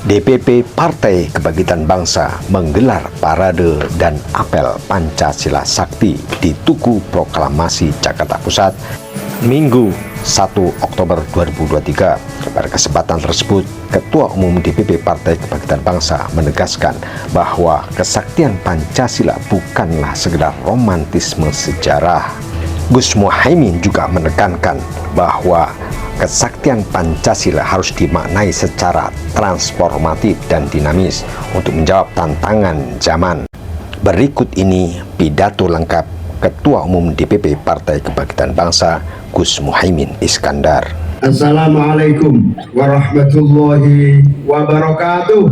DPP Partai Kebangkitan Bangsa menggelar parade dan apel Pancasila Sakti di Tugu Proklamasi Jakarta Pusat Minggu 1 Oktober 2023. Pada kesempatan tersebut, Ketua Umum DPP Partai Kebangkitan Bangsa menegaskan bahwa kesaktian Pancasila bukanlah sekedar romantisme sejarah. Gus Muhaimin juga menekankan bahwa kesaktian Pancasila harus dimaknai secara transformatif dan dinamis untuk menjawab tantangan zaman. Berikut ini pidato lengkap Ketua Umum DPP Partai Kebangkitan Bangsa Gus Muhaimin Iskandar. Assalamualaikum warahmatullahi wabarakatuh.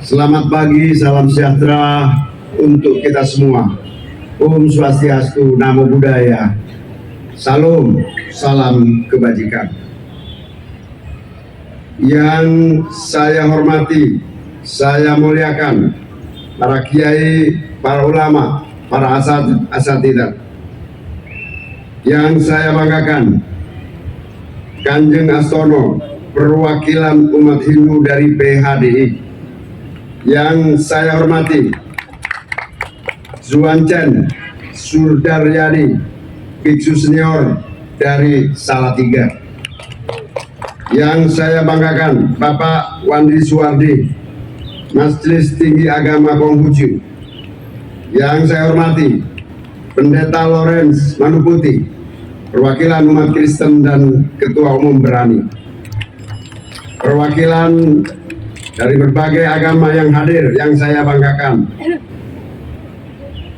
Selamat pagi, salam sejahtera untuk kita semua. Om Swastiastu, Namo Buddhaya, Salam, salam kebajikan. Yang saya hormati, saya muliakan para kiai, para ulama, para asatidzah. Yang saya banggakan, Kanjeng Astono, perwakilan umat Hindu dari PHDI. Yang saya hormati, Zuancen Surdaryadi, Biksu Senior dari Salatiga. Yang saya banggakan, Bapak Wandi Suwardi, Majelis Tinggi Agama Konghucu. Yang saya hormati, Pendeta Lawrence Manuputi, perwakilan umat Kristen dan Ketua Umum Berani. Perwakilan dari berbagai agama yang hadir, yang saya banggakan.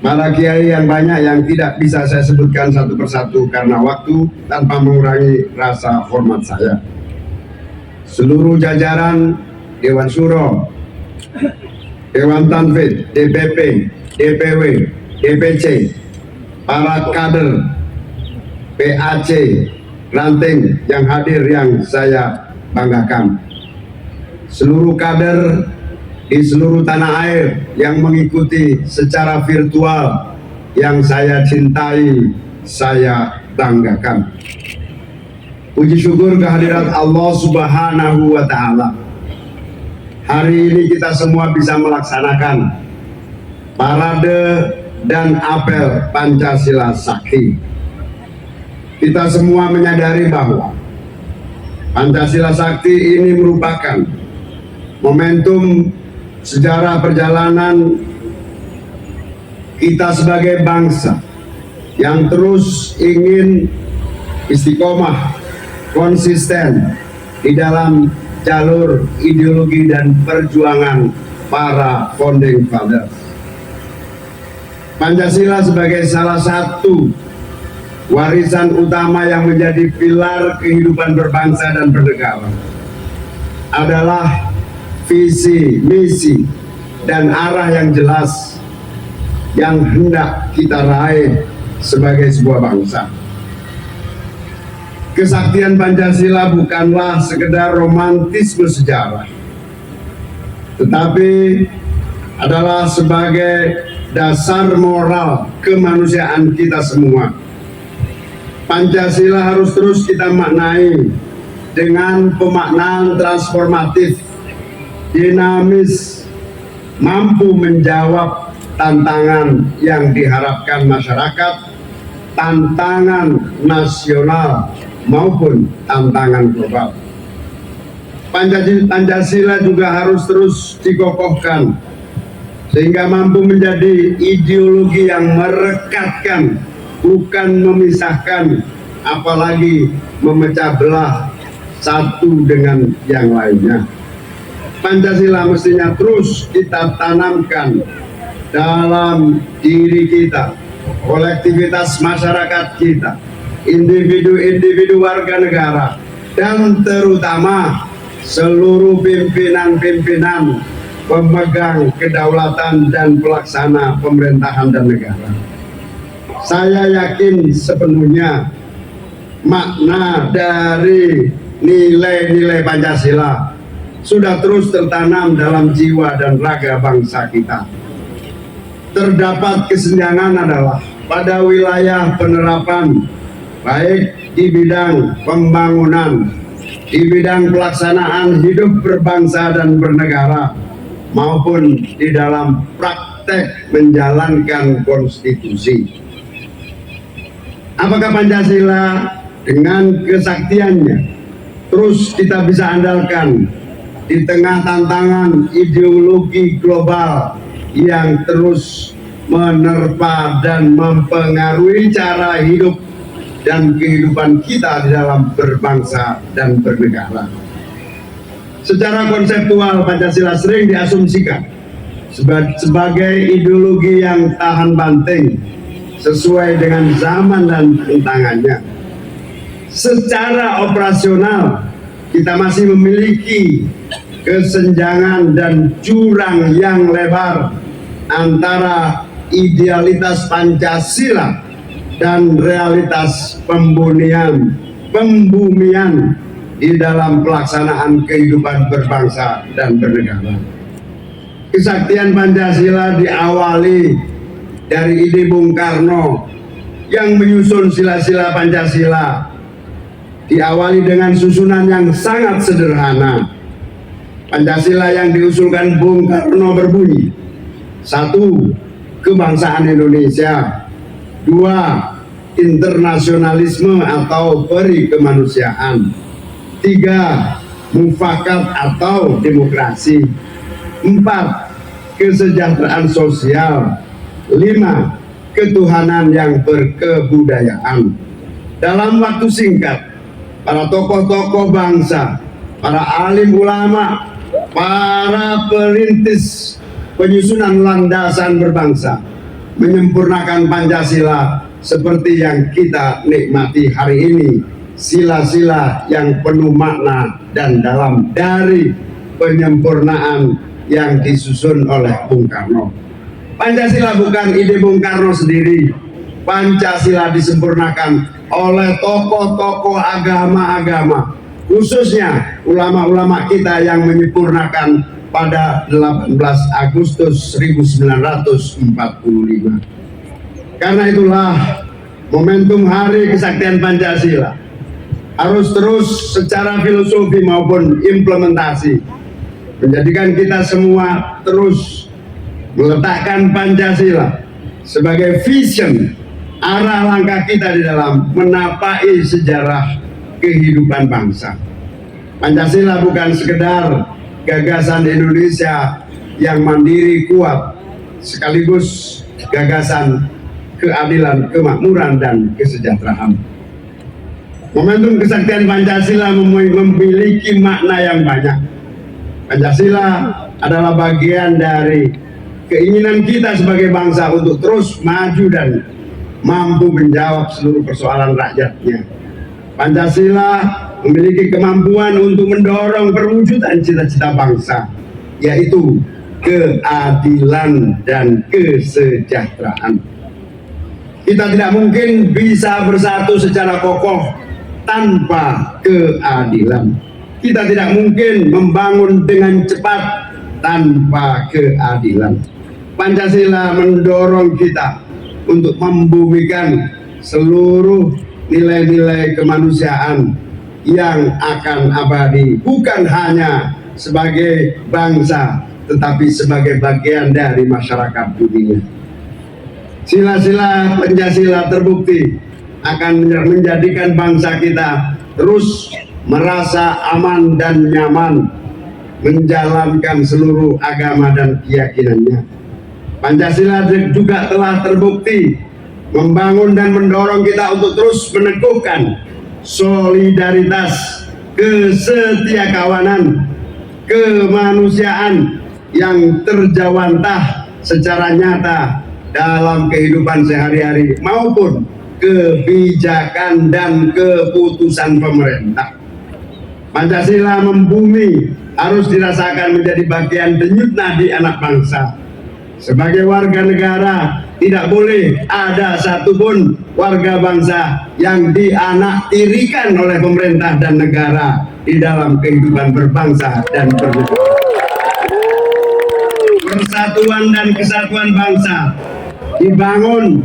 Para kiai yang banyak yang tidak bisa saya sebutkan satu persatu karena waktu, tanpa mengurangi rasa hormat saya. Seluruh jajaran Dewan Suro, Dewan Tanfid, DPP, DPW, DPC, para kader PAC, ranting yang hadir yang saya banggakan. Seluruh kader di seluruh tanah air yang mengikuti secara virtual yang saya cintai, saya banggakan. Puji syukur kehadirat Allah Subhanahu wa Ta'ala. Hari ini kita semua bisa melaksanakan parade dan apel Pancasila Sakti. Kita semua menyadari bahwa Pancasila Sakti ini merupakan momentum sejarah perjalanan kita sebagai bangsa yang terus ingin istiqomah, konsisten di dalam jalur ideologi dan perjuangan para founding fathers. Pancasila sebagai salah satu warisan utama yang menjadi pilar kehidupan berbangsa dan bernegara adalah visi, misi, dan arah yang jelas yang hendak kita raih sebagai sebuah bangsa. Kesaktian Pancasila bukanlah sekedar romantisme sejarah, tetapi adalah sebagai dasar moral kemanusiaan kita semua. Pancasila harus terus kita maknai dengan pemaknaan transformatif, dinamis, mampu menjawab tantangan yang diharapkan masyarakat, tantangan nasional maupun tantangan global. Pancasila juga harus terus dikokohkan sehingga mampu menjadi ideologi yang merekatkan, bukan memisahkan, apalagi memecah belah satu dengan yang lainnya. Pancasila mestinya terus kita tanamkan dalam diri kita, kolektivitas masyarakat kita, individu-individu warga negara, dan terutama seluruh pimpinan-pimpinan pemegang kedaulatan dan pelaksana pemerintahan dan negara. Saya yakin sepenuhnya makna dari nilai-nilai Pancasila sudah terus tertanam dalam jiwa dan raga bangsa kita. Terdapat kesenjangan adalah pada wilayah penerapan baik di bidang pembangunan, di bidang pelaksanaan hidup berbangsa dan bernegara, maupun di dalam praktek menjalankan konstitusi. Apakah Pancasila dengan kesaktiannya terus kita bisa andalkan di tengah tantangan ideologi global yang terus menerpa dan mempengaruhi cara hidup dan kehidupan kita di dalam berbangsa dan bernegara? Secara konseptual, Pancasila sering diasumsikan sebagai ideologi yang tahan banting sesuai dengan zaman dan tantangannya. Secara operasional, kita masih memiliki kesenjangan dan jurang yang lebar antara idealitas Pancasila dan realitas pembumian di dalam pelaksanaan kehidupan berbangsa dan bernegara. Kesaktian Pancasila diawali dari ide Bung Karno yang menyusun sila-sila Pancasila, diawali dengan susunan yang sangat sederhana. Pancasila yang diusulkan Bung Karno berbunyi: 1. Kebangsaan Indonesia. 2. Internasionalisme atau peri kemanusiaan. 3. Mufakat atau demokrasi. 4. Kesejahteraan sosial. 5. Ketuhanan yang berkebudayaan. Dalam waktu singkat, para tokoh-tokoh bangsa, para alim ulama, para perintis penyusunan landasan berbangsa menyempurnakan Pancasila seperti yang kita nikmati hari ini. Sila-sila yang penuh makna dan dalam dari penyempurnaan yang disusun oleh Bung Karno. Pancasila bukan ide Bung Karno sendiri. Pancasila disempurnakan oleh tokoh-tokoh agama-agama, khususnya ulama-ulama kita yang menyempurnakan pada 18 Agustus 1945. Karena itulah momentum Hari Kesaktian Pancasila harus terus secara filosofi maupun implementasi menjadikan kita semua terus meletakkan Pancasila sebagai vision arah langkah kita di dalam menapai sejarah kehidupan bangsa. Pancasila bukan sekedar gagasan Indonesia yang mandiri kuat, sekaligus gagasan keadilan, kemakmuran, dan kesejahteraan. Momentum kesaktian Pancasila memiliki makna yang banyak. Pancasila adalah bagian dari keinginan kita sebagai bangsa untuk terus maju dan mampu menjawab seluruh persoalan rakyatnya. Pancasila memiliki kemampuan untuk mendorong perwujudan cita-cita bangsa, yaitu keadilan dan kesejahteraan. Kita tidak mungkin bisa bersatu secara kokoh tanpa keadilan. Kita tidak mungkin membangun dengan cepat tanpa keadilan. Pancasila mendorong kita untuk membumikan seluruh nilai-nilai kemanusiaan yang akan abadi, bukan hanya sebagai bangsa, tetapi sebagai bagian dari masyarakat dunia. Sila-sila Pancasila terbukti akan menjadikan bangsa kita terus merasa aman dan nyaman menjalankan seluruh agama dan keyakinannya. Pancasila juga telah terbukti membangun dan mendorong kita untuk terus meneguhkan solidaritas, kesetiakawanan, kemanusiaan yang terjawantah secara nyata dalam kehidupan sehari-hari maupun kebijakan dan keputusan pemerintah. Pancasila membumi harus dirasakan menjadi bagian denyut nadi anak bangsa. Sebagai warga negara, tidak boleh ada satupun warga bangsa yang dianaktirikan oleh pemerintah dan negara di dalam kehidupan berbangsa dan bernegara. Persatuan dan kesatuan bangsa dibangun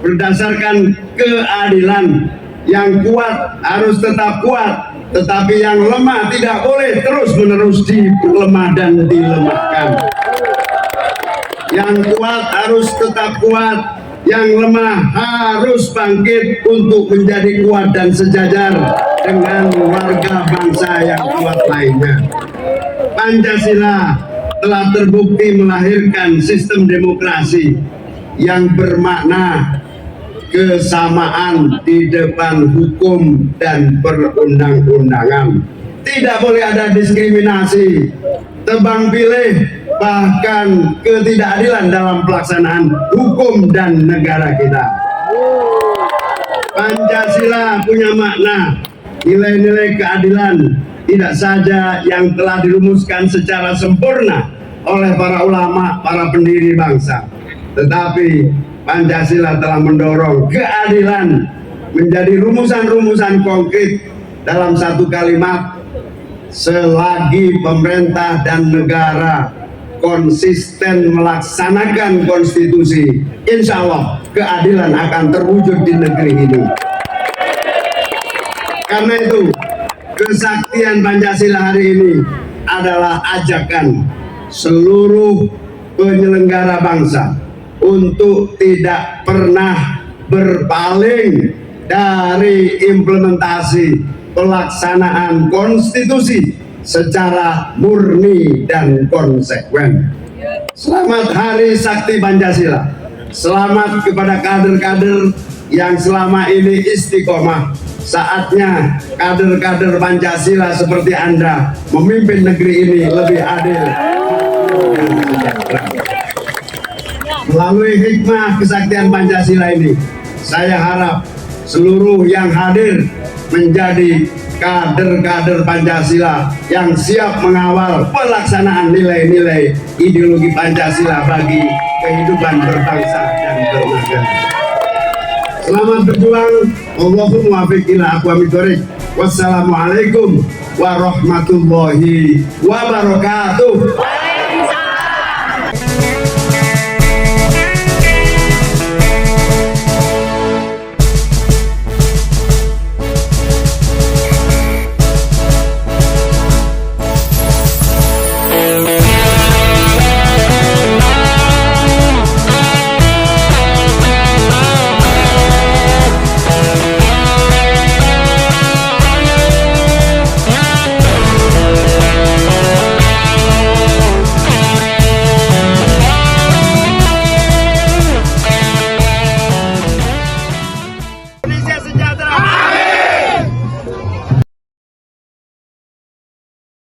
berdasarkan keadilan, Yang kuat harus tetap kuat, tetapi yang lemah tidak boleh terus-menerus diperlemah dan dilemahkan. Yang kuat harus tetap kuat, yang lemah harus bangkit untuk menjadi kuat dan sejajar dengan warga bangsa yang kuat lainnya. Pancasila telah terbukti melahirkan sistem demokrasi yang bermakna kesamaan di depan hukum dan perundang-undangan. Tidak boleh ada diskriminasi, tebang pilih, bahkan ketidakadilan dalam pelaksanaan hukum dan negara kita. Pancasila punya makna nilai-nilai keadilan, tidak saja yang telah dirumuskan secara sempurna oleh para ulama, para pendiri bangsa, tetapi Pancasila telah mendorong keadilan menjadi rumusan-rumusan konkret dalam satu kalimat: selagi pemerintah dan negara konsisten melaksanakan konstitusi, insya Allah keadilan akan terwujud di negeri ini. Karena itu, kesaktian Pancasila hari ini adalah ajakan seluruh penyelenggara bangsa untuk tidak pernah berpaling dari implementasi pelaksanaan konstitusi secara murni dan konsekuen. Selamat Hari Sakti Pancasila. Selamat kepada kader-kader yang selama ini istiqomah. Saatnya kader-kader Pancasila seperti Anda memimpin negeri ini lebih adil. Melalui hikmah kesaktian Pancasila ini, saya harap seluruh yang hadir menjadi kader-kader Pancasila yang siap mengawal pelaksanaan nilai-nilai ideologi Pancasila bagi kehidupan berbangsa dan bernegara. Selamat berjuang. Allahumma muwaffiq ila aqwamit thoriq. Wassalamualaikum warahmatullahi wabarakatuh.